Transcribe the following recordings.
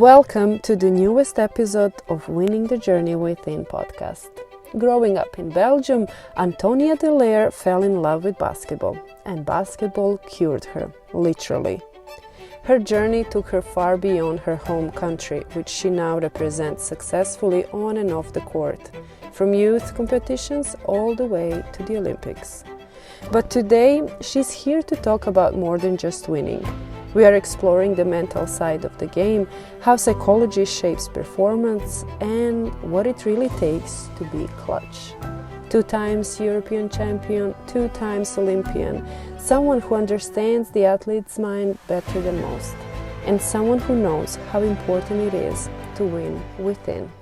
Welcome to the newest episode of Winning the Journey Within podcast. Growing up in Belgium, Antonia Delaere fell in love with basketball, and basketball cured her, literally. Her journey took her far beyond her home country, which she now represents successfully on and off the court, from youth competitions all the way to the Olympics. But today, she's here to talk about more than just winning. We are exploring the mental side of the game, how psychology shapes performance, and what it really takes to be clutch. 2 times European champion, 2 times Olympian, someone who understands the athlete's mind better than most, and someone who knows how important it is to win within.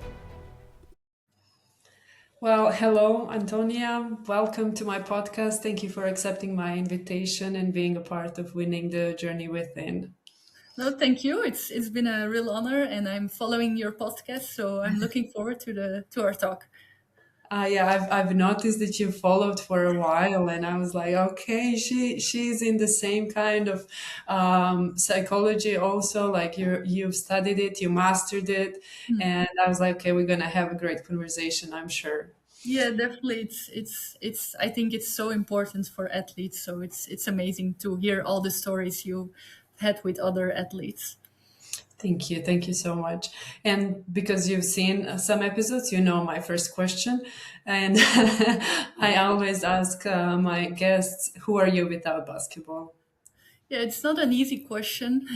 Well, hello, Antonia. Welcome to my podcast. Thank you for accepting my invitation and being a part of Winning the Journey Within. No, thank you. It's been a real honor, and I'm following your podcast, so I'm looking forward to our talk. Yeah, I've noticed that you followed for a while, and I was like, okay, she's in the same kind of psychology also. Like you've studied it, you mastered it, and I was like, okay, we're gonna have a great conversation, I'm sure. Yeah, definitely. It's. I think it's so important for athletes. So it's amazing to hear all the stories you had with other athletes. Thank you so much. And because you've seen some episodes, you know my first question, and I always ask my guests, "Who are you without basketball?" Yeah, it's not an easy question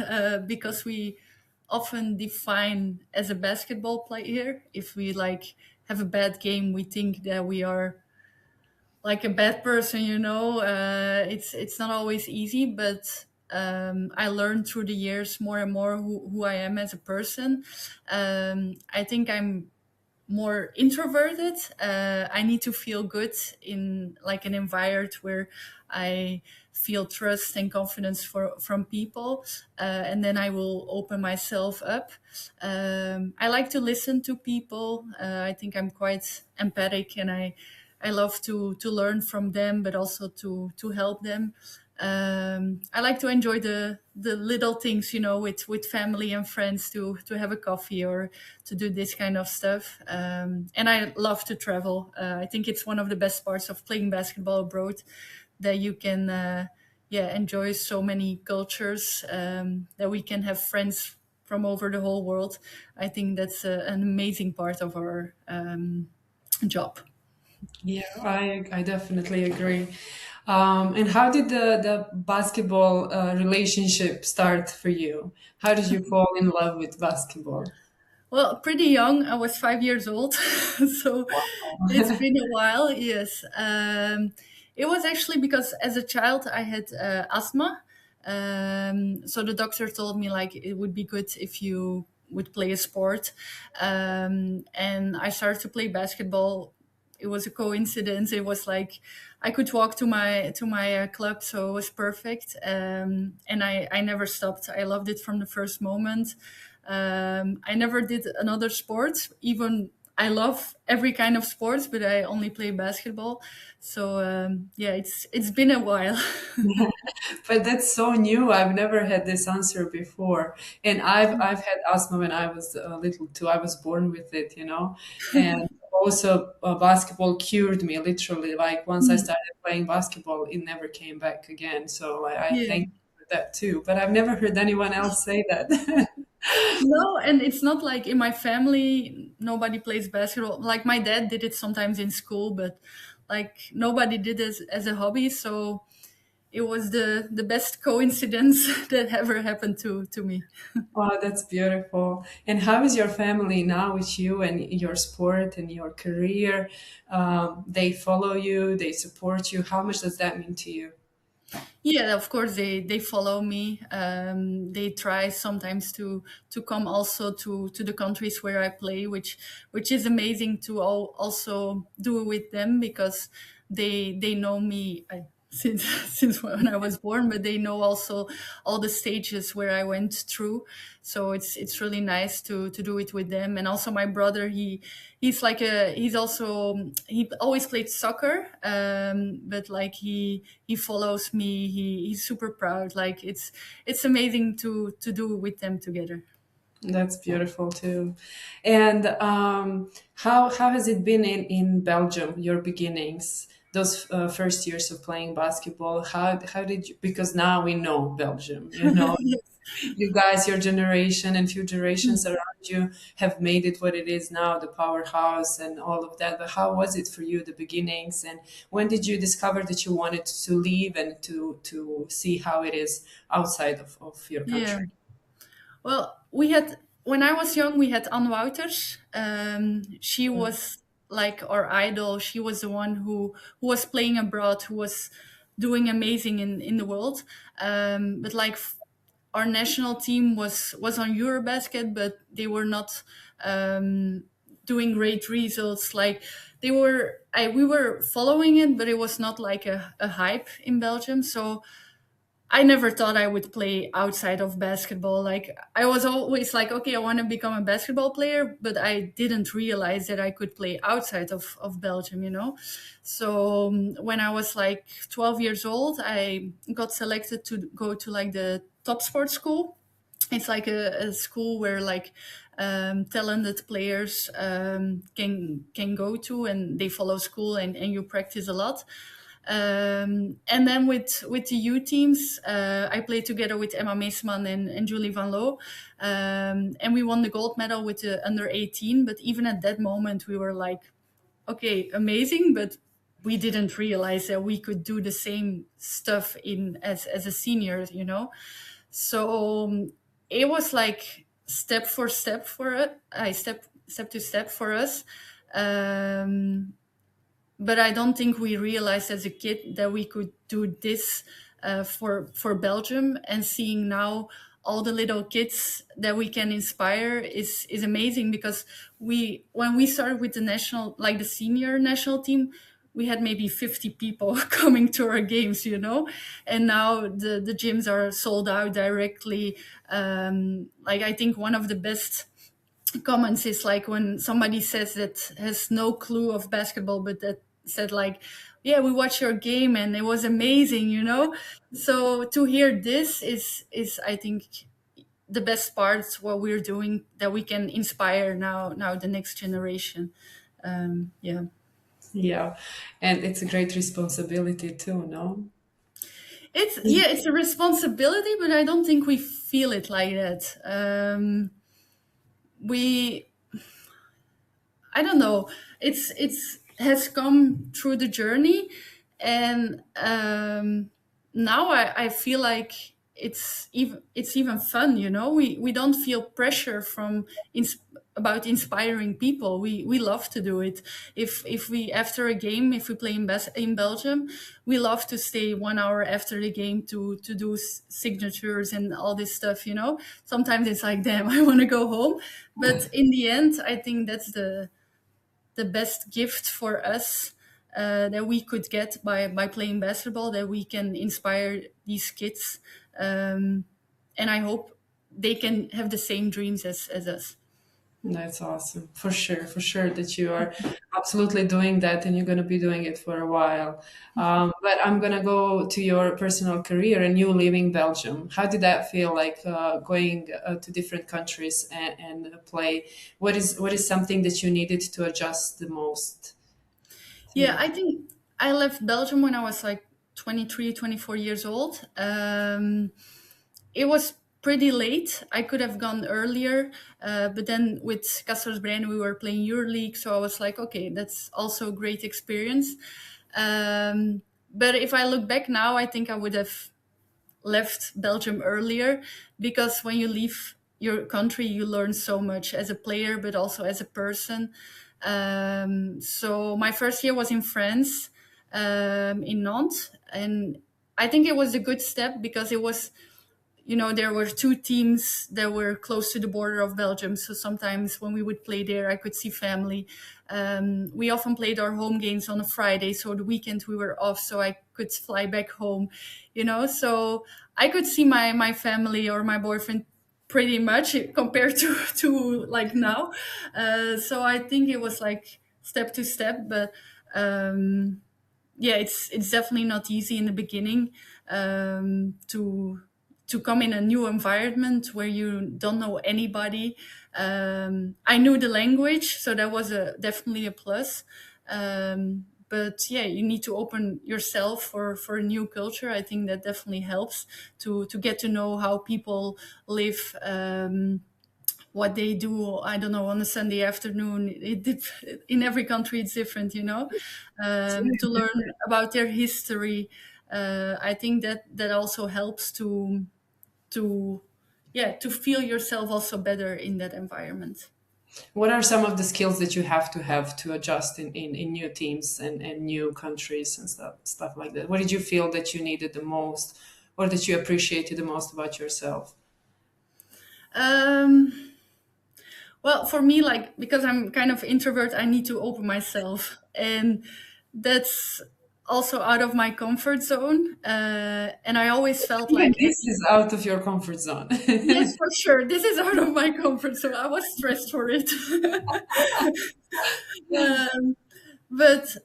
because we often define as a basketball player. If we have a bad game, we think that we are like a bad person, it's not always easy, but I learned through the years more and more who I am as a person. I think I'm more introverted. I need to feel good in like an environment where I feel trust and confidence from people, and then I will open myself up. I like to listen to people. I think I'm quite empathic, and I love to learn from them, but also to help them. I like to enjoy the little things, with family and friends to have a coffee or to do this kind of stuff. And I love to travel. I think it's one of the best parts of playing basketball abroad, that you can enjoy so many cultures, that we can have friends from over the whole world. I think that's an amazing part of our job. Yeah, I definitely agree. And how did the basketball relationship start for you? How did you fall in love with basketball? Well, pretty young. I was 5 years old, so it's been a while. Yes, it was actually because as a child I had asthma. So the doctor told me like it would be good if you would play a sport, and I started to play basketball. It was a coincidence. It was like I could walk to my club, so it was perfect. And I never stopped. I loved it from the first moment. I never did another sport. Even I love every kind of sports, but I only play basketball. So yeah, it's been a while. But that's so new. I've never had this answer before. And I've had asthma when I was little too. I was born with it, you know. And also basketball cured me literally. Like once I started playing basketball, it never came back again. So I Yeah. thank you for that too. But I've never heard anyone else say that. No, and it's not like in my family nobody plays basketball. Like my dad did it sometimes in school, but like nobody did it as a hobby. So it was the best coincidence that ever happened to me. Oh, that's beautiful. And how is your family now with you and your sport and your career? They follow you, they support you. How much does that mean to you? Yeah, of course they follow me. They try sometimes to come also to the countries where I play, which is amazing to also do with them because they know me. Since since when I was born, but they know also all the stages where I went through. So it's really nice to do it with them. And also my brother, he's also he always played soccer, but like he follows me. He's super proud. Like it's amazing to do with them together. That's beautiful too. And how has it been in Belgium? Your beginnings, those first years of playing basketball. How did you? Because now we know Belgium. You know, Yes. you guys, your generation and few generations around you have made it what it is now, the powerhouse and all of that. But how was it for you, the beginnings? And when did you discover that you wanted to leave and to see how it is outside of your Yeah. country? Well, we had when I was young, we had Anne Wouters. She was like our idol. She was the one who was playing abroad, who was doing amazing in the world. But like our national team was on Eurobasket, but they were not doing great results. Like we were following it, but it was not like a hype in Belgium. So I never thought I would play outside of basketball. Like I was always like, okay, I want to become a basketball player, but I didn't realize that I could play outside of Belgium, you know? So when I was like 12 years old, I got selected to go to like the top sports school. It's like a school where like talented players can go to, and they follow school, and you practice a lot. And then with the U teams, I played together with Emma Meesman and Julie Van Loo, and we won the gold medal with the under 18. But even at that moment, we were like, okay, amazing, but we didn't realize that we could do the same stuff in as a senior, you know. So it was like step for step for it. I step to step for us. Um, but I don't think we realized as a kid that we could do this for Belgium. And seeing now all the little kids that we can inspire is amazing, because we when we started with the national, like the senior national team, we had maybe 50 people coming to our games, you know, and now the gyms are sold out directly. Like I think one of the best comments is like when somebody says that has no clue of basketball, but that said like, yeah, we watched your game and it was amazing, you know. So to hear this is I think the best part, what we're doing, that we can inspire now the next generation. Yeah. Yeah, and it's a great responsibility too, no? It's, yeah, it's a responsibility, but I don't think we feel it like that. We I don't know. It's has come through the journey, and now I feel like it's even fun. You know, we don't feel pressure from about inspiring people. We love to do it. If we after a game, if we play in Belgium, we love to stay 1 hour after the game to do signatures and all this stuff. You know, sometimes it's like, damn, I want to go home, but in the end, I think that's the best gift for us that we could get by playing basketball, that we can inspire these kids. And I hope they can have the same dreams as us. That's awesome. For sure that you are absolutely doing that and you're going to be doing it for a while. But I'm going to go to your personal career and you leaving Belgium. How did that feel like going to different countries and play? What is something that you needed to adjust the most Yeah, to? I think I left Belgium when I was like 23, 24 years old. It was pretty late. I could have gone earlier, but then with Kaspersbrand we were playing EuroLeague, so I was like, okay, that's also a great experience. But if I look back now, I think I would have left Belgium earlier, because when you leave your country, you learn so much as a player, but also as a person. So my first year was in France, in Nantes, and I think it was a good step, because it was, you know, there were two teams that were close to the border of Belgium. So sometimes when we would play there, I could see family. We often played our home games on a Friday. So the weekend we were off, so I could fly back home, you know. So I could see my family or my boyfriend pretty much compared to like now. So I think it was like step to step, but yeah, it's definitely not easy in the beginning, to to come in a new environment where you don't know anybody. I knew the language, so that was definitely a plus. But yeah, you need to open yourself for a new culture. I think that definitely helps to get to know how people live. What they do, I don't know, on a Sunday afternoon. In every country it's different, to learn about their history. I think that also helps to yeah, to feel yourself also better in that environment. What are some of the skills that you have to adjust in new teams and new countries and stuff like that? What did you feel that you needed the most or that you appreciated the most about yourself? um well, for me, like, because I'm kind of introvert, I need to open myself, and that's also out of my comfort zone. And I always felt Even like, this is out of your comfort zone. yes, for sure, this is out of my comfort zone. I was stressed for it. um, but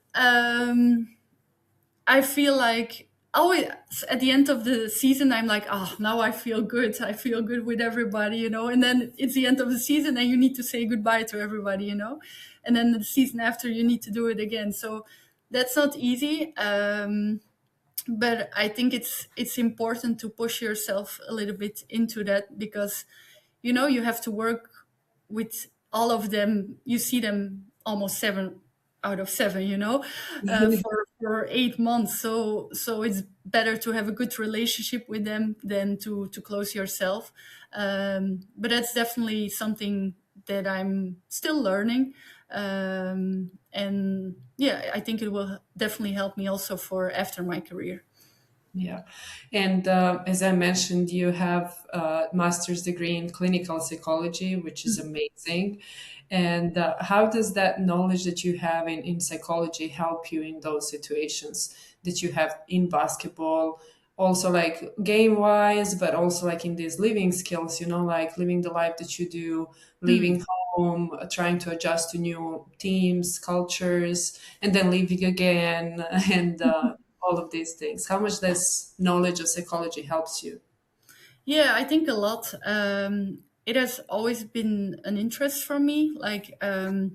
I feel like always at the end of the season, I'm like, oh, now I feel good. I feel good with everybody, And then it's the end of the season, and you need to say goodbye to everybody, And then the season after, you need to do it again. So that's not easy. But I think it's important to push yourself a little bit into that, because you have to work with all of them. You see them almost 7 out of 7, for 8 months. So it's better to have a good relationship with them than to close yourself. But that's definitely something that I'm still learning. And yeah, I think it will definitely help me also for after my career. Yeah. And as I mentioned, you have a master's degree in clinical psychology, which is amazing. And how does that knowledge that you have in psychology help you in those situations that you have in basketball? Also, like game wise, but also like in these living skills, like living the life that you do, Mm. leaving home, trying to adjust to new teams, cultures, and then leaving again. And all of these things. How much this knowledge of psychology helps you? Yeah, I think a lot. It has always been an interest for me. Like, I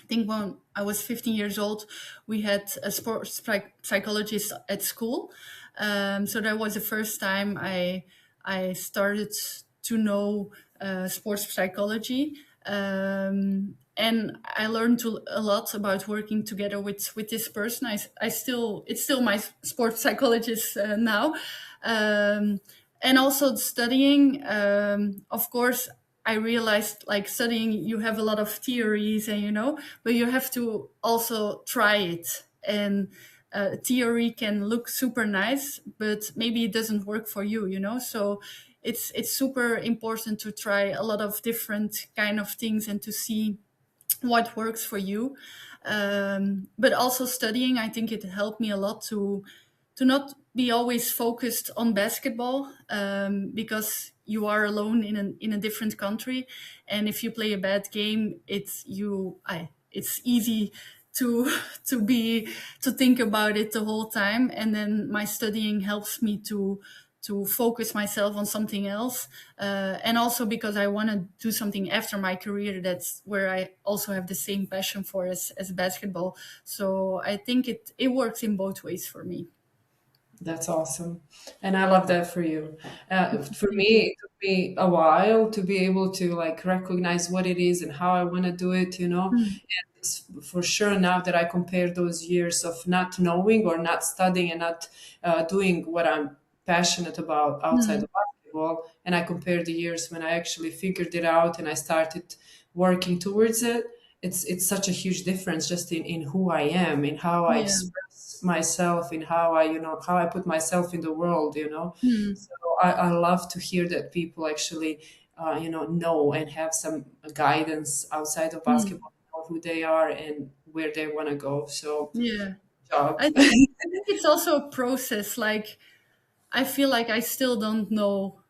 think when I was 15 years old, we had a sports psychologist at school. So that was the first time I started to know sports psychology. And I learned a lot about working together with this person. I still it's still my sports psychologist now. Um, and also studying, of course, I realized, like, studying, you have a lot of theories, and but you have to also try it. And theory can look super nice, but maybe it doesn't work for you, so it's super important to try a lot of different kind of things and to see what works for you. But also studying, I think it helped me a lot to not be always focused on basketball, because you are alone in a different country, and if you play a bad game, it's easy to to think about it the whole time. And then my studying helps me to focus myself on something else, and also because I want to do something after my career, that's where I also have the same passion for as basketball. So I think it works in both ways for me. That's awesome. And I love that for you. For Thank you. me, it took me a while to be able to like recognize what it is and how I want to do it. Mm. And for sure, now that I compare those years of not knowing or not studying and not doing what I'm passionate about outside Mm. of basketball, and I compare the years when I actually figured it out and I started working towards it, it's such a huge difference just in who I am, in how I Yeah. express myself, in how I put myself in the world. Mm. So I love to hear that people actually know and have some guidance outside of Mm. basketball, know who they are and where they want to go. So Yeah. job. I think it's also a process. Like, I feel like I still don't know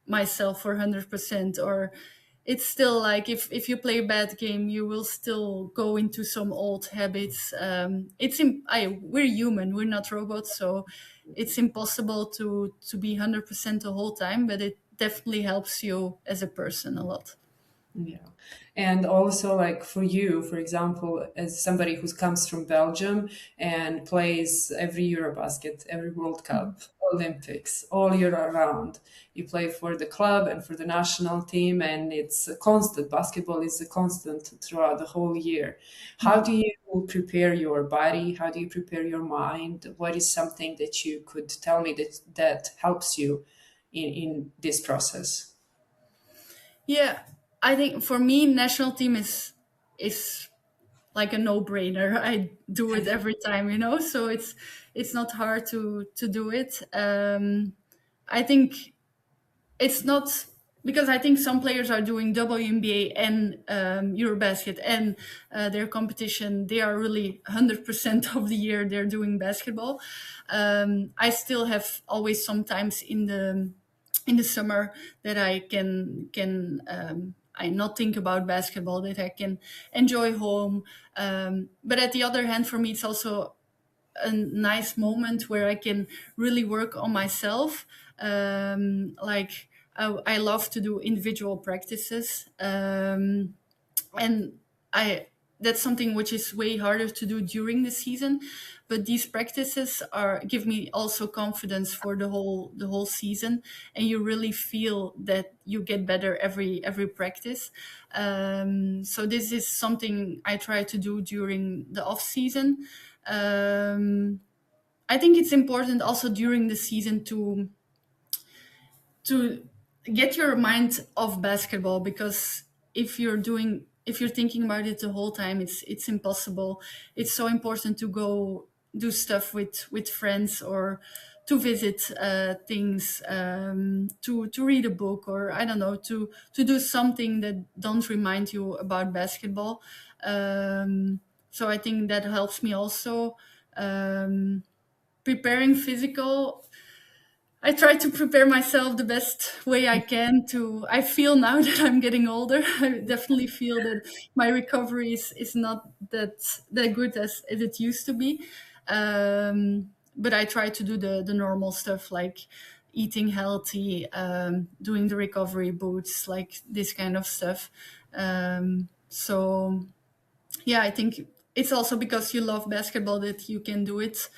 myself for 100%, or it's still like if you play a bad game, you will still go into some old habits. We're human, we're not robots, so it's impossible to be 100% the whole time, but it definitely helps you as a person a lot. Yeah. And also, like for you, for example, as somebody who comes from Belgium and plays every Eurobasket, every World Cup, Olympics, all year around, you play for the club and for the national team, and it's a constant. Basketball is a constant throughout the whole year. How do you prepare your body? How do you prepare your mind? What is something that you could tell me that helps you in this process? Yeah, I think for me, national team is like a no-brainer. I do it every time, so it's not hard to do it. I think it's not, because I think some players are doing WNBA and Eurobasket and their competition. They are really 100% of the year they're doing basketball. I still have always sometimes in the summer that I can I not think about basketball, that I can enjoy home. But at the other hand, for me, it's also a nice moment where I can really work on myself. Like I love to do individual practices, and I that's something which is way harder to do during the season. But these practices are give me also confidence for the whole season, and you really feel that you get better every practice. So this is something I try to do during the off season. um, I think it's important also during the season to get your mind off basketball, because if you're thinking about it the whole time, it's impossible. It's so important to go do stuff with friends, or to visit things, to read a book, or I don't know, to do something that don't remind you about basketball. So I think that helps me also. Preparing physical, I try to prepare myself the best way I can. I feel now that I'm getting older. I definitely feel that my recovery is not that good as it used to be. But I try to do the normal stuff, like eating healthy, doing the recovery boots, like this kind of stuff. So yeah, I think it's also because you love basketball that you can do it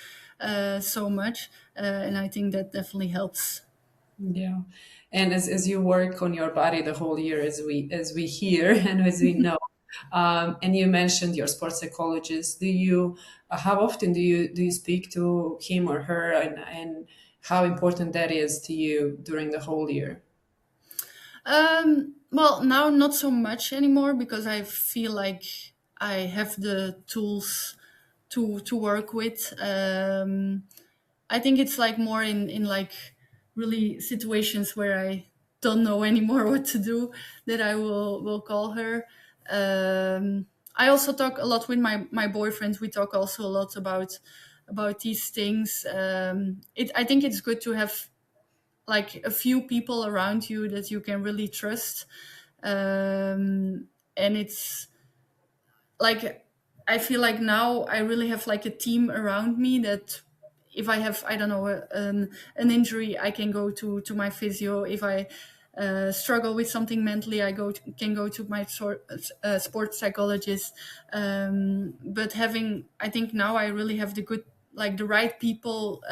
so much, and I think that definitely helps. Yeah. And as you work on your body the whole year, as we hear and as we know, and you mentioned your sports psychologist, do you how often do you speak to him or her, and how important that is to you during the whole year? Well, now not so much anymore, because I feel like I have the tools to work with. I think it's like more in like really situations where I don't know anymore what to do, that I will call her. I also talk a lot with my boyfriend. We talk also a lot about these things. I think it's good to have like a few people around you that you can really trust. And it's like, I feel like now I really have like a team around me, that if I have, I don't know, an injury, I can go to my physio. If I struggle with something mentally, can go to my sports psychologist. But I think now I really have the right people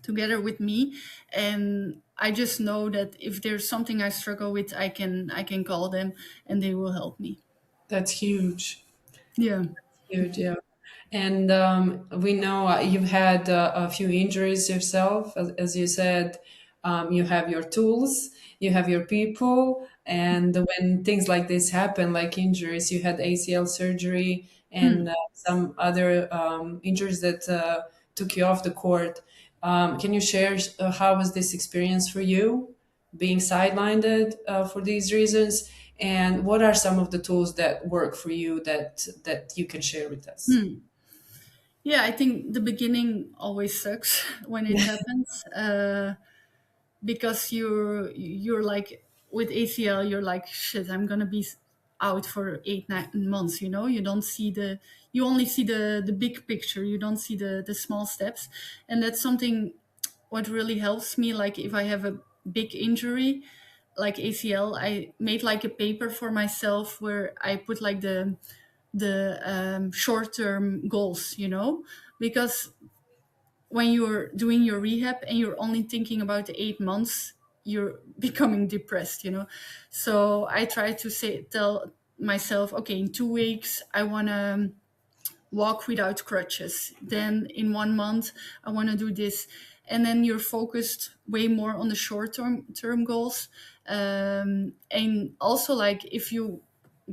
together with me, and I just know that if there's something I struggle with, I can call them, and they will help me. That's huge. Yeah. Huge, yeah. And we know you've had a few injuries yourself. As you said, you have your tools, you have your people. And when things like this happen, like injuries, you had ACL surgery and some other injuries that took you off the court. Can you share how was this experience for you, being sidelined for these reasons? And what are some of the tools that work for you that you can share with us? Yeah, I think the beginning always sucks when it happens, because you're like with ACL, you're like, shit, I'm gonna be out for 8 9 months. You don't see you only see the big picture. You don't see the small steps, and that's something what really helps me. Like if I have a big injury like ACL, I made like a paper for myself where I put like the short term goals, because when you're doing your rehab and you're only thinking about the 8 months, you're becoming depressed, So I try to tell myself, okay, in 2 weeks, I want to walk without crutches. Then in 1 month, I want to do this. And then you're focused way more on the short term goals. And also, like, if you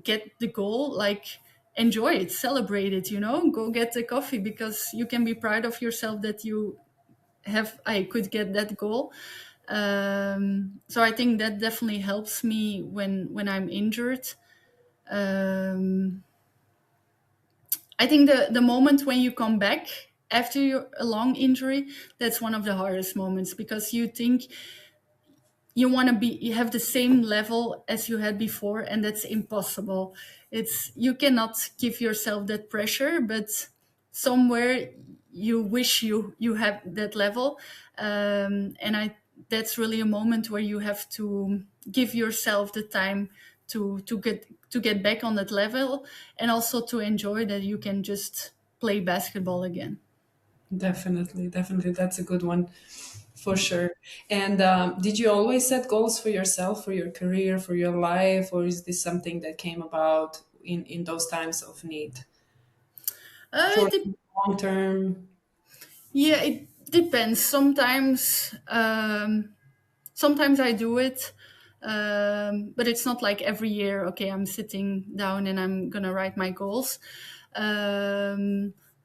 get the goal, like, enjoy it, celebrate it, go get the coffee because you can be proud of yourself that I could get that goal. So I think that definitely helps me when I'm injured. Um, I think the moment when you come back after a long injury, that's one of the hardest moments because you think you have the same level as you had before, and that's impossible. You cannot give yourself that pressure, but somewhere you wish you have that level. And that's really a moment where you have to give yourself the time to get back on that level, and also to enjoy that you can just play basketball again. Definitely, definitely. That's a good one for sure. And did you always set goals for yourself, for your career, for your life, or is this something that came about in those times of need? It Short, long term? Yeah, it depends. Sometimes I do it, but it's not like every year. Okay, I'm sitting down and I'm gonna write my goals.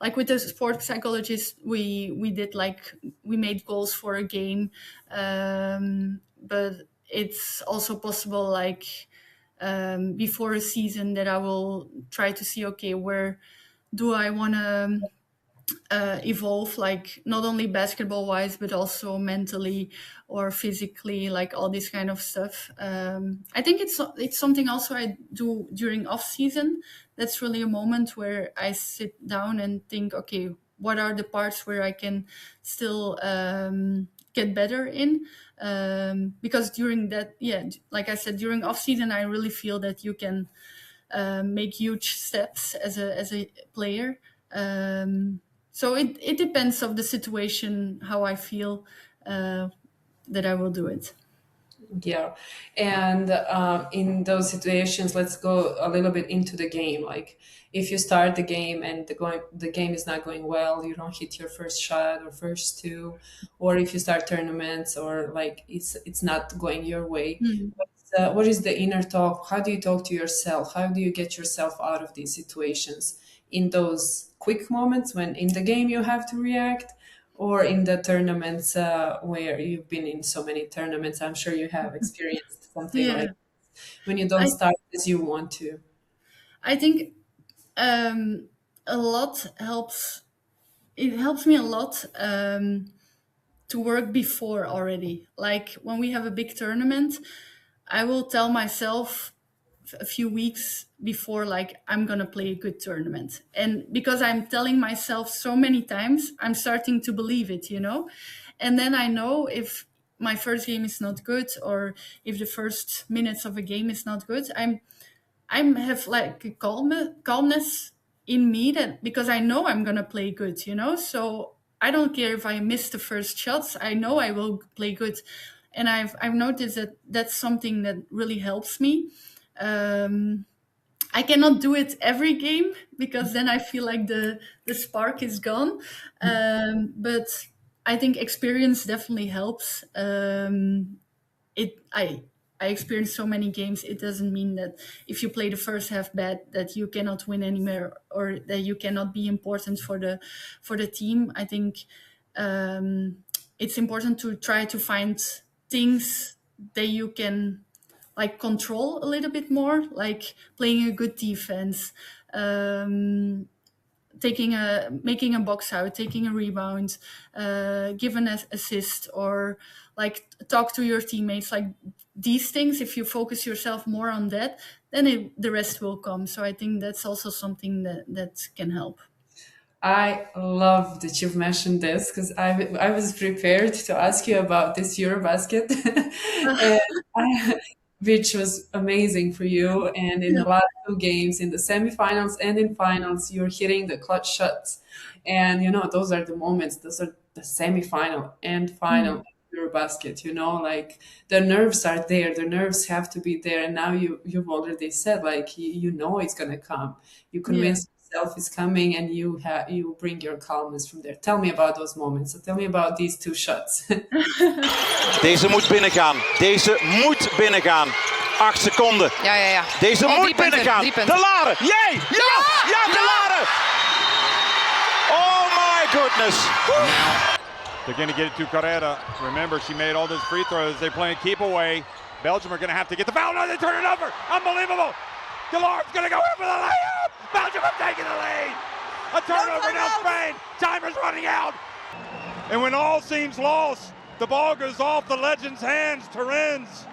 Like with the sport psychologist, we did like we made goals for a game, but it's also possible like before a season that I will try to see, okay, where do I want to evolve, like not only basketball wise but also mentally or physically, like all this kind of stuff. I think it's something also I do during off season. That's really a moment where I sit down and think, okay, what are the parts where I can still get better in, because during that, yeah, like I said, during off season I really feel that you can make huge steps as a player. So it depends of the situation, how I feel that I will do it. Yeah. And in those situations, let's go a little bit into the game. Like if you start the game and the game is not going well, you don't hit your first shot or first two, or if you start tournaments or like it's not going your way. Mm. What is the inner talk? How do you talk to yourself? How do you get yourself out of these situations in those quick moments when in the game you have to react, or in the tournaments where you've been in so many tournaments? I'm sure you have experienced something Yeah, like when you don't I start as you want to. I think um, a lot helps. It helps me a lot to work before already. Like when we have a big tournament, I will tell myself a few weeks before, like, I'm gonna play a good tournament. And because I'm telling myself so many times, I'm starting to believe it. And then I know if my first game is not good, or if the first minutes of a game is not good, I'm have like a calmness in me, that because I know I'm gonna play good. So I don't care if I miss the first shots. I know I will play good, and I've noticed that that's something that really helps me. Um, I cannot do it every game because then I feel like the spark is gone. But I think experience definitely helps. It I experienced so many games. It doesn't mean that if you play the first half bad that you cannot win anymore, or that you cannot be important for the team. I think it's important to try to find things that you can like control a little bit more, like playing a good defense, um, making a box out, taking a rebound, give an assist, or like talk to your teammates, like these things. If you focus yourself more on that, then the rest will come. So I think that's also something that can help. I love that you've mentioned this because I was prepared to ask you about this Eurobasket, and which was amazing for you. And in Yeah. the last two games, in the semifinals and in finals, you're hitting the clutch shots. And those are the moments. Those are the semifinal and final Mm. Eurobasket. Like the nerves are there. The nerves have to be there. And now you've already said like you know it's gonna come. You Yeah. convince yourself it's coming, and you bring your calmness from there. Tell me about those moments. So tell me about these two shots. Deze moet binnengaan. Deze moet binnengaan. 8 seconden. Ja. Deze Oh, moet 3 punten, binnengaan. 3 punten. Delaere. Jee! Ja, Delaere! Oh my goodness. They're going to get it to Carrera. Remember, she made all those free throws. They're playing keep away. Belgium are going to have to get the foul. No, they turn it over. Unbelievable. Delaire's going to go in for the layup. Belgium have taken the lead. A turnover now, Spain. Timer's running out. And when all seems lost, the ball goes off the legend's hands, Terens.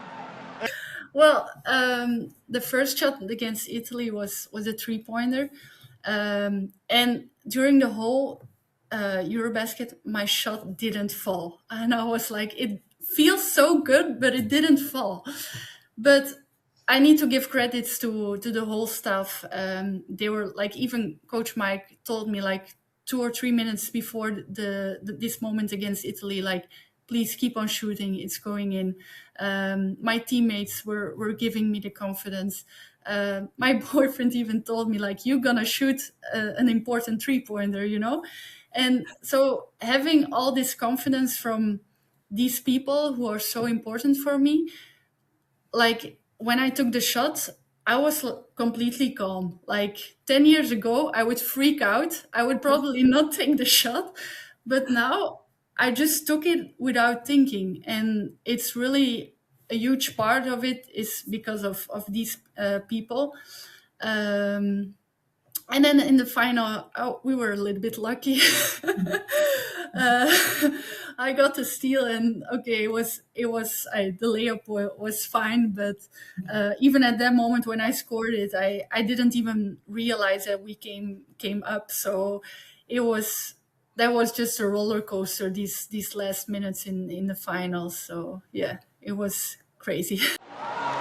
Well, the first shot against Italy was a 3-pointer, and during the whole Eurobasket, my shot didn't fall, and I was like, it feels so good, but it didn't fall. But I need to give credits to the whole staff. They were like, even Coach Mike told me like 2 or 3 minutes before this moment against Italy, like, please keep on shooting, it's going in. My teammates were giving me the confidence. My boyfriend even told me like, you're gonna shoot an important 3-pointer, And so having all this confidence from these people who are so important for me, like when I took the shot, I was completely calm. Like 10 years ago, I would freak out. I would probably not take the shot. But now I just took it without thinking. And it's really a huge part of it is because of these people. And then in the final, we were a little bit lucky. uh, I got the steal, and okay, the layup was fine, but even at that moment when I scored it, I didn't even realize that we came up. So that was just a roller coaster. These last minutes in the finals. So yeah, it was crazy.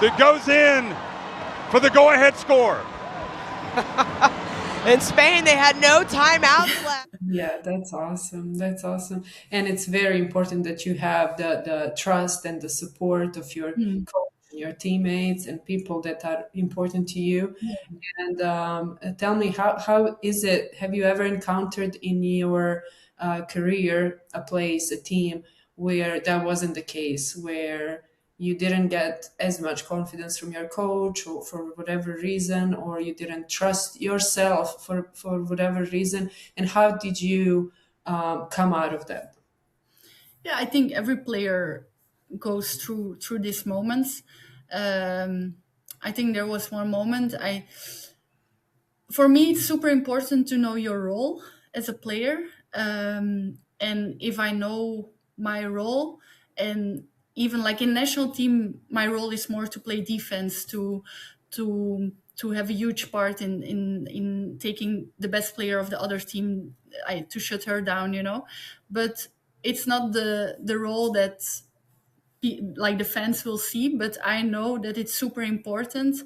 That goes in for the go-ahead score. In Spain, they had no timeouts left. Yeah, that's awesome. That's awesome. And it's very important that you have the trust and the support of your coach and your teammates and people that are important to you. And tell me, how is it? Have you ever encountered in your career a place, a team where that wasn't the case, where you didn't get as much confidence from your coach or for whatever reason, or you didn't trust yourself for whatever reason? And how did you come out of that? Yeah, I think every player goes through these moments. I think there was one moment for me, it's super important to know your role as a player. And if I know my role, and even like in national team, my role is more to play defense, to have a huge part in taking the best player of the other team, to shut her down, But it's not the role that like the fans will see, but I know that it's super important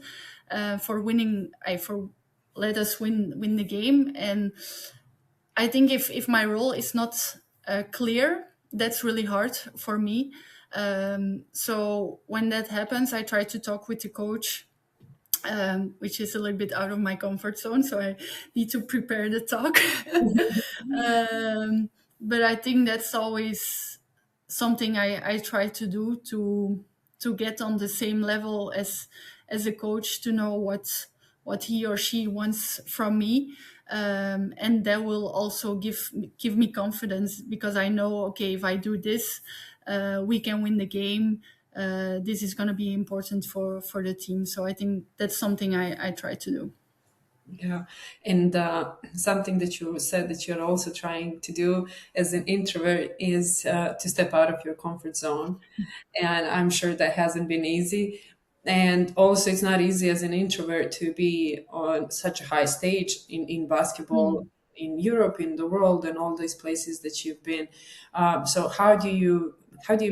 for winning. For let us win the game, and I think if my role is not clear, that's really hard for me. So when that happens, I try to talk with the coach, which is a little bit out of my comfort zone. So I need to prepare the talk. But I think that's always something I try to do to get on the same level as a coach, to know what he or she wants from me, and that will also give me confidence, because I know, okay, if I do this, we can win the game. This is going to be important for the team. So I think that's something I try to do. Yeah, and something that you said that you're also trying to do as an introvert is to step out of your comfort zone. And I'm sure that hasn't been easy. And also, it's not easy as an introvert to be on such a high stage in basketball Mm. in Europe, in the world, and all these places that you've been. So, how do you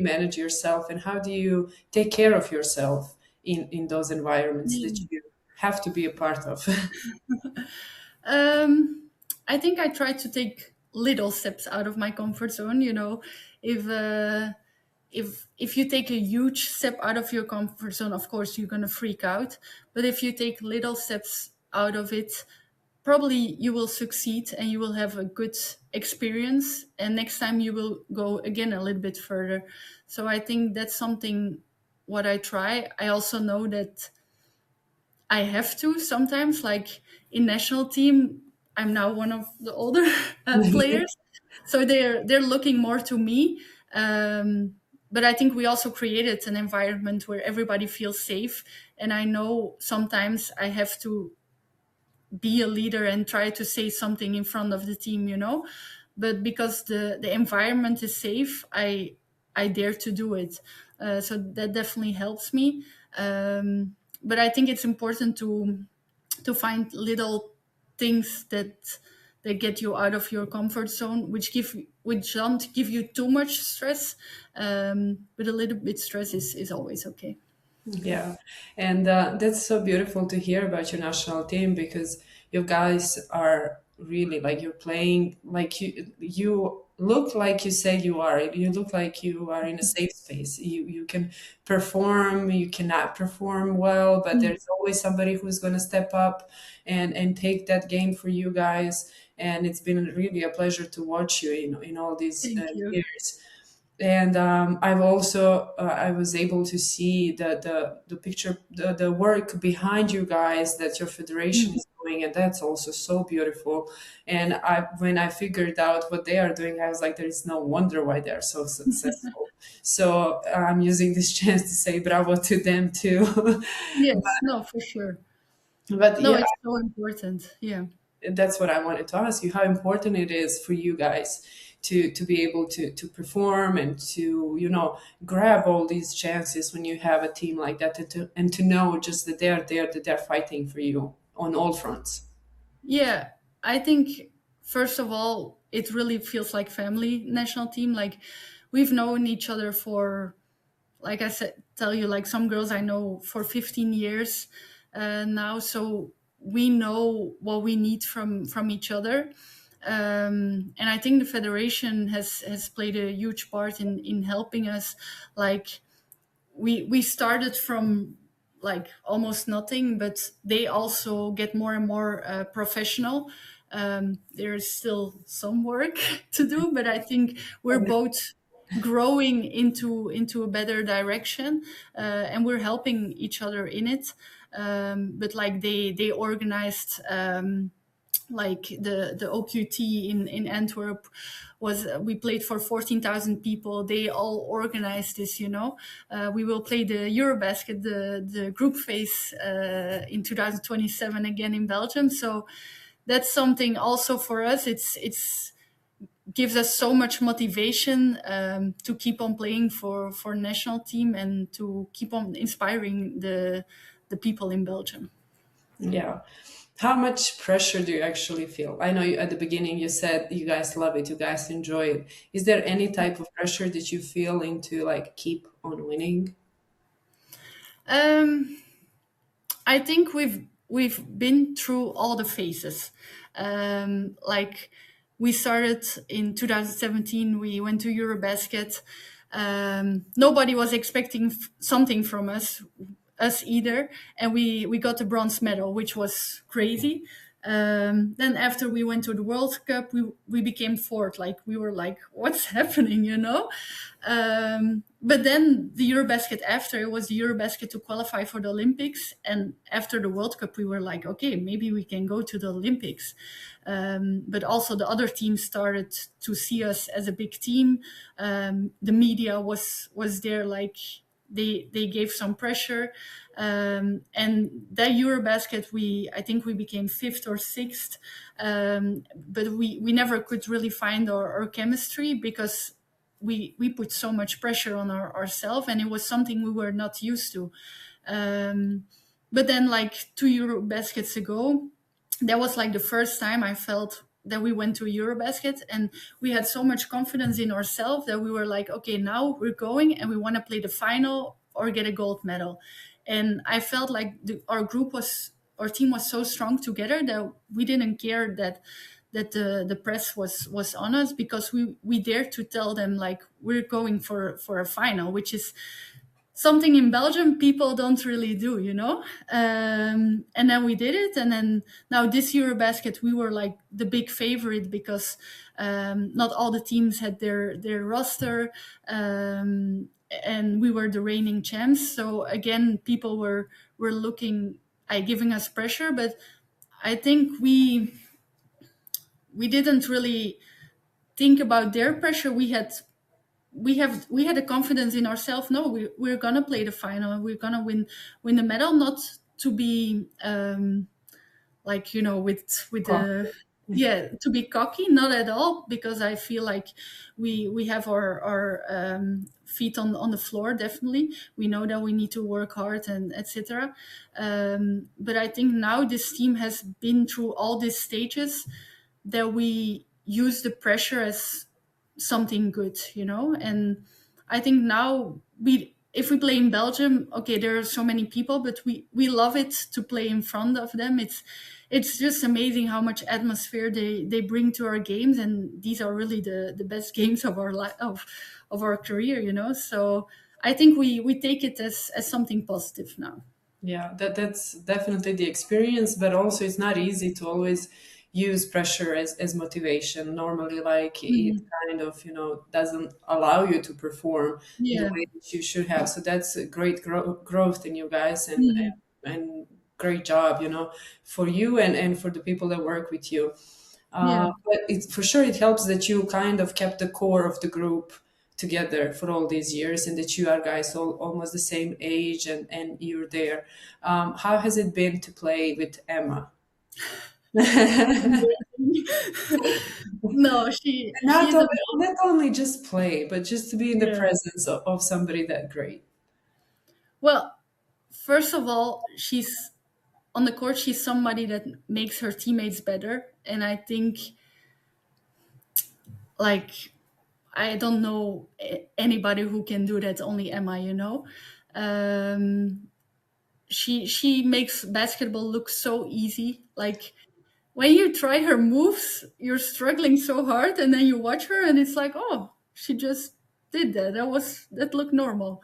manage yourself, and how do you take care of yourself in those environments that Yeah. you have to be a part of? Um, I think I try to take little steps out of my comfort zone. You know, if uh, if you take a huge step out of your comfort zone, of course you're gonna freak out. But if you take little steps out of it, probably you will succeed and you will have a good experience. And next time you will go again a little bit further. So I think that's something what I try. I also know that I have to sometimes, like in national team, I'm now one of the older players, so they're looking more to me. But I think we also created an environment where everybody feels safe, and I know sometimes I have to be a leader and try to say something in front of the team, you know. But because the environment is safe, I dare to do it. So that definitely helps me. But I think it's important to find little things that get you out of your comfort zone, which don't give you too much stress. But a little bit stress is always okay. Yeah, and that's so beautiful to hear about your national team because you guys are really like you're playing like you look like you say you are. You look like you are in a safe space. You can perform, you cannot perform well, but Mm. there's always somebody who's going to step up and take that game for you guys. And it's been really a pleasure to watch you in all these Thank you. years. And I've also I was able to see the picture, the work behind you guys that your federation Mm. is doing, and that's also so beautiful. And I when I figured out what they are doing, I was like, there is no wonder why they are so successful. So I'm using this chance to say bravo to them too. Yes, no, for sure. But No, yeah, it's so important. Yeah. that's what I wanted to ask you, how important it is for you guys to be able to perform and to grab all these chances when you have a team like that, and to know just that they're there, that they're fighting for you on all fronts. Yeah, I think first of all, it really feels like family national team. Like we've known each other for, like I said, tell you, like some girls I know for 15 years now. So we know what we need from each other. And I think the federation has played a huge part in helping us. Like we started from like almost nothing, but they also get more and more professional. There's still some work to do, but I think we're both growing into a better direction, and we're helping each other in it. But like they organized. Like the OQT in Antwerp was we played for 14,000 people. They all organized this, you know. We will play the Eurobasket, the group phase in 2027 again in Belgium. So that's something also for us. It's gives us so much motivation to keep on playing for national team and to keep on inspiring the people in Belgium. Yeah. How much pressure do you actually feel? I know at the beginning you said you guys love it, you guys enjoy it. Is there any type of pressure that you feel into like keep on winning? Um, I think we've been through all the phases. Like we started in 2017. We went to Eurobasket. Nobody was expecting something from us either, and we got the bronze medal, which was crazy. Then after we went to the World Cup, we became fourth. Like we were like, what's happening, you know? But then the Eurobasket after, it was the Eurobasket to qualify for the Olympics. And after the World Cup, we were like, okay, maybe we can go to the Olympics. But also the other teams started to see us as a big team. The media was there like they gave some pressure, and that Eurobasket I think we became fifth or sixth, but we never could really find our chemistry because we put so much pressure on ourselves, and it was something we were not used to. But then, like 2 Eurobaskets ago, that was like the first time I felt that we went to a Eurobasket, and we had so much confidence in ourselves that we were like, okay, now we're going and we want to play the final or get a gold medal. And I felt like our team was so strong together that we didn't care that the press was on us, because we dared to tell them like we're going for a final, which is something in Belgium people don't really do, you know? And then we did it. And then now this Eurobasket, we were like the big favorite because not all the teams had their roster. And we were the reigning champs. So again, people were looking, giving us pressure. But I think we didn't really think about their pressure. We had a confidence in ourselves. No, we're gonna play the final. We're gonna win the medal. Not to be like, you know, with the to be cocky. Not at all, because I feel like we have our feet on the floor. Definitely, we know that we need to work hard and etc. But I think now this team has been through all these stages that we use the pressure as something good, you know. And I think now if we play in Belgium, okay, there are so many people, but we love it to play in front of them. It's just amazing how much atmosphere they bring to our games, and these are really the best games of our of our career, you know. So I think we take it as something positive now. Yeah, that's definitely the experience, but also it's not easy to always use pressure as motivation. Normally, like it kind of, you know, doesn't allow you to perform in the Yeah. way that you should have. So that's a great growth in you guys, and great job, you know, for you and for the people that work with you. Yeah. But it's for sure it helps that you kind of kept the core of the group together for all these years, and that you are guys all almost the same age, and you're there. How has it been to play with Emma? No, not, she's only, not only just play, but just to be in the yeah. presence of somebody that great. Well, first of all, she's on the court. She's somebody that makes her teammates better, and I think, like, I don't know anybody who can do that. Only Emma, you know. She makes basketball look so easy. Like, when you try her moves, you're struggling so hard, and then you watch her, and it's like, oh, she just did that. That looked normal.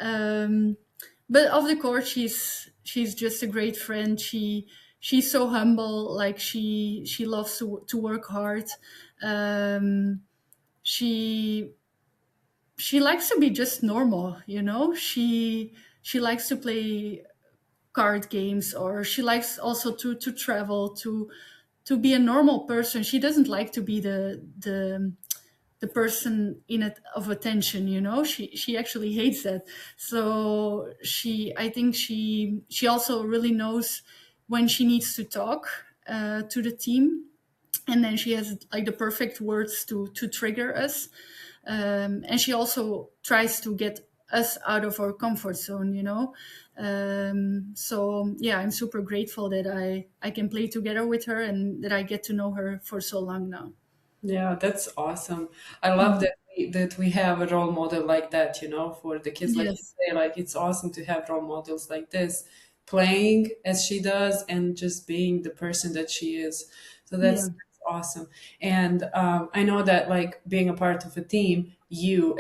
Um, but off the court, she's just a great friend. She's so humble. Like, she loves to work hard. Um, she she likes to be just normal, you know. She likes to play card games, or she likes also to travel, to be a normal person. She doesn't like to be the person in it of attention, you know. She actually hates that. So I think she also really knows when she needs to talk to the team, and then she has like the perfect words to trigger us. And she also tries to get us out of our comfort zone, you know. So yeah, I'm super grateful that I can play together with her, and that I get to know her for so long now. Yeah, that's awesome. I love that we have a role model like that, you know, for the kids. Like you Yes. say, like it's awesome to have role models like this, playing as she does and just being the person that she is. So Yeah. that's awesome. And I know that like being a part of a team, you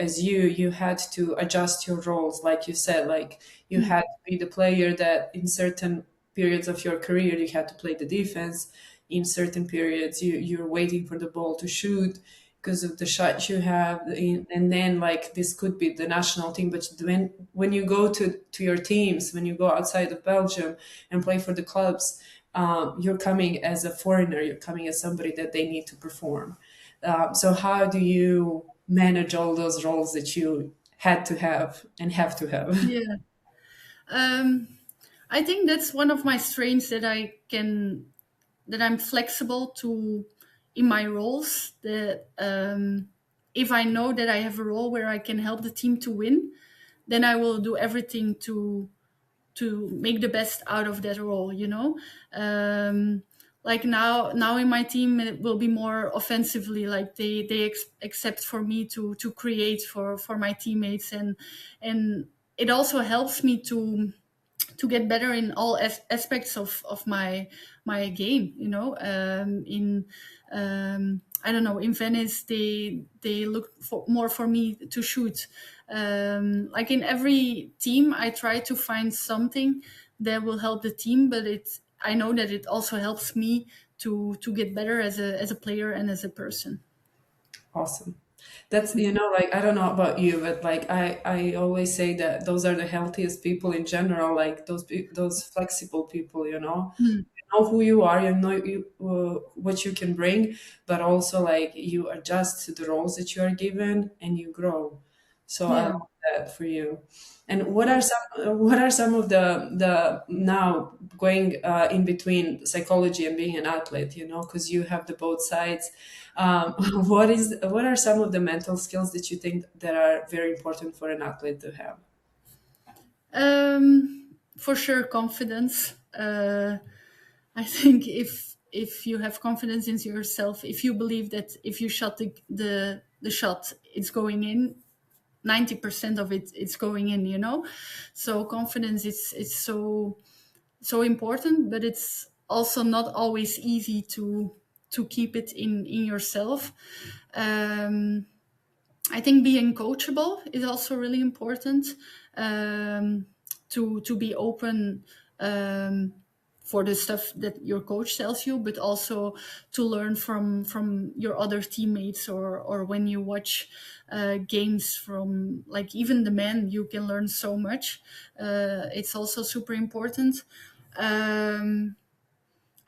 had to adjust your roles, like you said, like you had to be the player that in certain periods of your career you had to play the defense. In certain periods you're waiting for the ball to shoot because of the shot you have and then like this could be the national team, but when you go to your teams, when you go outside of Belgium and play for the clubs, you're coming as a foreigner, you're coming as somebody that they need to perform. So how do you manage all those roles that you had to have and have to have? Yeah. I think that's one of my strengths, that I'm flexible to in my roles. That if I know that I have a role where I can help the team to win, then I will do everything to make the best out of that role. Like now in my team, it will be more offensively. Like they accept for me to create for my teammates, and it also helps me to get better in all aspects of my game. In I don't know, in Venice they look for more for me to shoot. Like in every team, I try to find something that will help the team, but I know that it also helps me to get better as a player and as a person. Awesome. That's, like, I don't know about you, but like I always say that those are the healthiest people in general, like those flexible people, Mm. You know who you are, you know what you can bring, but also like you adjust to the roles that you are given and you grow. So I Yeah. love that for you. And what are some of the now going in between psychology and being an athlete, because you have the both sides. What are some of the mental skills that you think that are very important for an athlete to have? For sure, confidence. I think if you have confidence in yourself, if you believe that if you shot the shot, it's going in. 90% of it's going in. So confidence is so important, but it's also not always easy to keep it in yourself. um, I think being coachable is also really important, um, to be open, for the stuff that your coach tells you, but also to learn from your other teammates, or when you watch games from, like, even the men, you can learn so much. It's also super important. Um,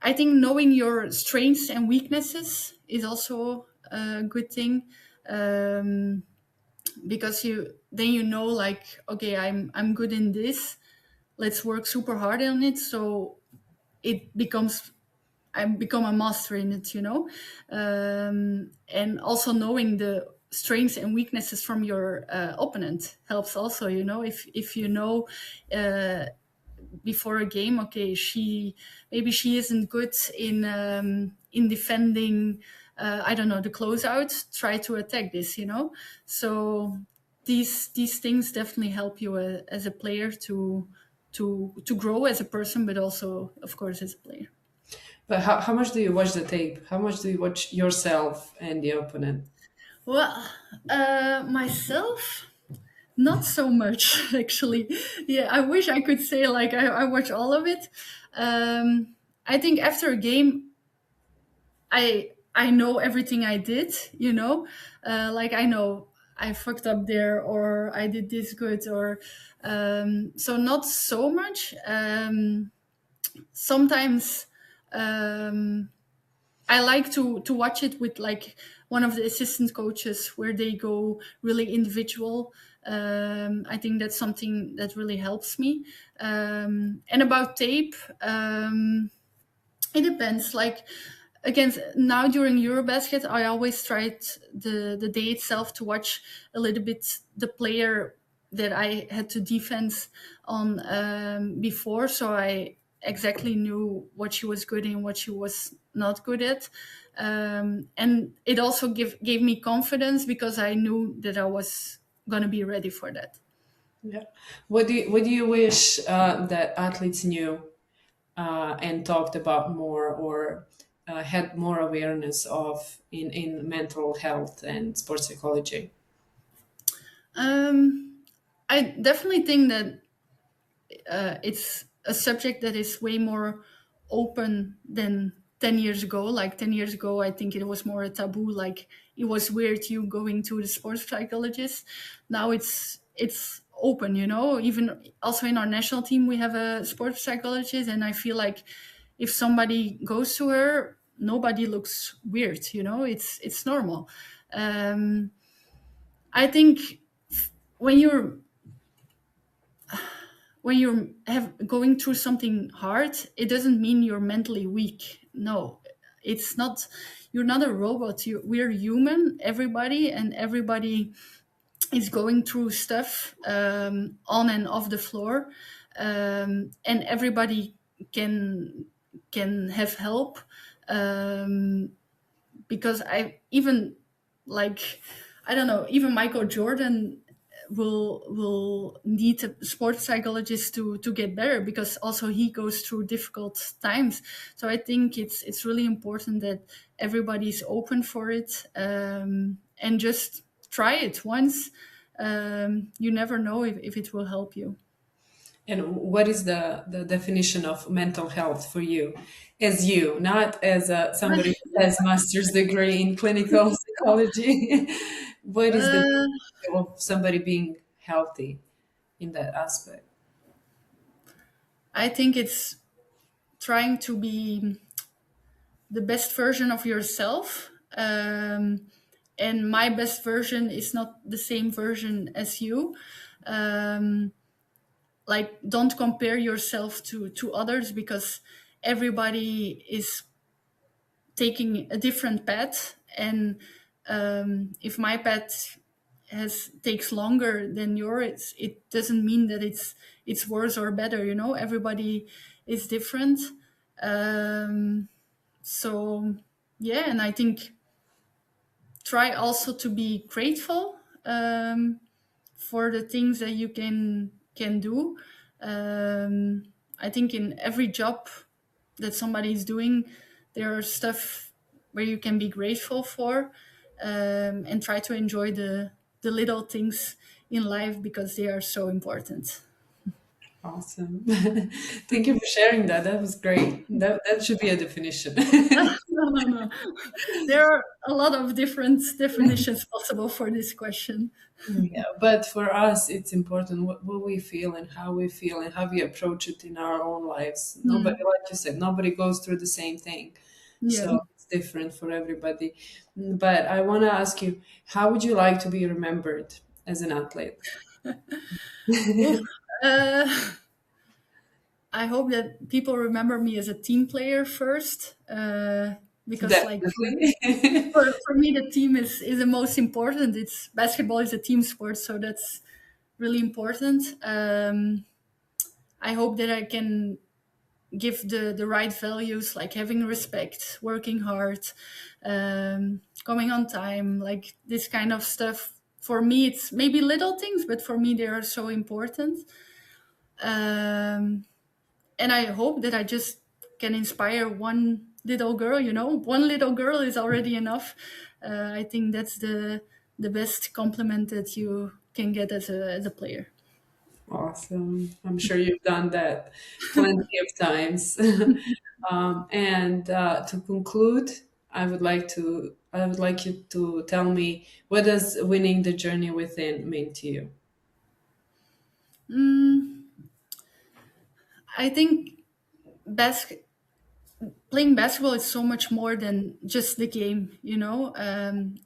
I think knowing your strengths and weaknesses is also a good thing. Um, because you know, like, okay, I'm good in this, let's work super hard on it, so it becomes I become a master in it. And also knowing the strengths and weaknesses from your opponent helps also. If you know, uh, before a game, okay, she isn't good in defending, I don't know, the closeout, try to attack this. So these things definitely help you as a player to grow as a person, but also, of course, as a player. But how much do you watch the tape? How much do you watch yourself and the opponent? Well, myself, not so much, actually. Yeah, I wish I could say, like, I watch all of it. I think after a game, I know everything I did. Like, I know I fucked up there, or I did this good, or so not so much. Sometimes. I like to watch it with, like, one of the assistant coaches, where they go really individual. I think that's something that really helps me. And about tape, it depends. Like, again, now during Eurobasket, I always tried the day itself to watch a little bit the player that I had to defense on, before, so I exactly knew what she was good in, what she was not good at. And it also gave me confidence, because I knew that I was going to be ready for that. Yeah. What do you wish that athletes knew and talked about more, or had more awareness of in mental health and sports psychology? I definitely think that it's a subject that is way more open than 10 years ago. Like, 10 years ago, I think it was more a taboo. Like, it was weird you going to the sports psychologist. Now it's open. Even also in our national team, we have a sports psychologist, and I feel like if somebody goes to her, nobody looks weird. It's normal. um, I think when you're going through something hard, it doesn't mean you're mentally weak. No, it's not. You're not a robot. We're human, everybody, and everybody is going through stuff on and off the floor, and everybody can have help, because I even, like, I don't know, even Michael Jordan will need a sports psychologist to get better, because also he goes through difficult times. So I think it's really important that everybody's open for it, and just try it once. You never know if it will help you. And what is the definition of mental health for you? As you, not as somebody who has master's degree in clinical psychology. What is the definition of somebody being healthy in that aspect? I think it's trying to be the best version of yourself. And my best version is not the same version as you. Like, don't compare yourself to others, because everybody is taking a different path. And if my path takes longer than yours, it doesn't mean that it's worse or better. Everybody is different. So yeah, and I think try also to be grateful, for the things that you can do. I think in every job that somebody is doing, there are stuff where you can be grateful for, and try to enjoy the little things in life, because they are so important. Awesome. Thank you for sharing that. That was great. That should be a definition. No. There are a lot of different definitions possible for this question. Yeah, but for us, it's important what we feel and how we approach it in our own lives. Nobody, like you said, nobody goes through the same thing. Yeah. So it's different for everybody. But I want to ask you, how would you like to be remembered as an athlete? Oof. Uh, I hope that people remember me as a team player first, because, like, Definitely. for me, the team is the most important. Basketball is a team sport, so that's really important. I hope that I can give the right values, like having respect, working hard, coming on time, like this kind of stuff. For me, it's maybe little things, but for me, they are so important. And I hope that I just can inspire one little girl. One little girl is already enough. I think that's the best compliment that you can get as a player. Awesome. I'm sure you've done that plenty of times. And to conclude, I would like you to tell me, what does winning the journey within mean to you? I think bas- playing basketball is so much more than just the game.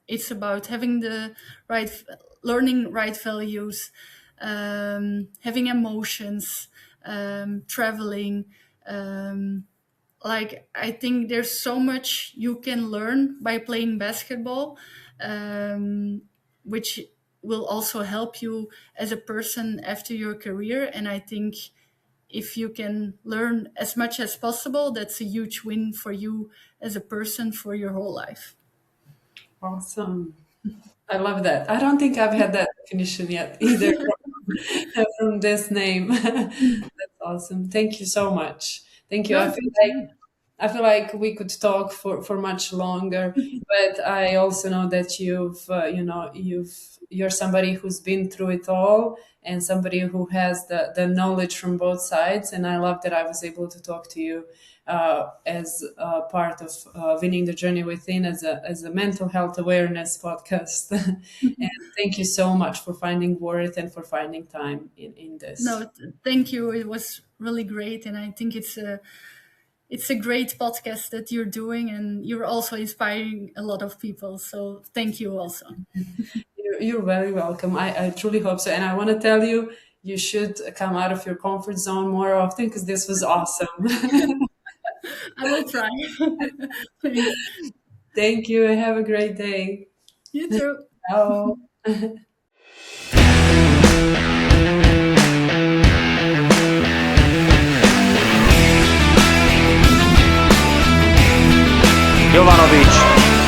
It's about having the right, learning right values, having emotions, traveling. Like, I think there's so much you can learn by playing basketball, which will also help you as a person after your career. And I think if you can learn as much as possible, that's a huge win for you as a person for your whole life. Awesome. I love that. I don't think I've had that definition yet either from this name. That's awesome. Thank you so much. Thank you. No, thank you. I feel like we could talk for much longer, but I also know that you're somebody who's been through it all and somebody who has the knowledge from both sides. And I love that I was able to talk to you as part of Winning the Journey Within as a mental health awareness podcast. And thank you so much for finding worth and for finding time in this. No, thank you. It was really great. And I think it's a great podcast that you're doing, and you're also inspiring a lot of people. So thank you also. You're very welcome. I truly hope so. And I want to tell you, you should come out of your comfort zone more often because this was awesome. I will try. Thanks. Thank you. Have a great day. You too. Ciao. Jovanovic.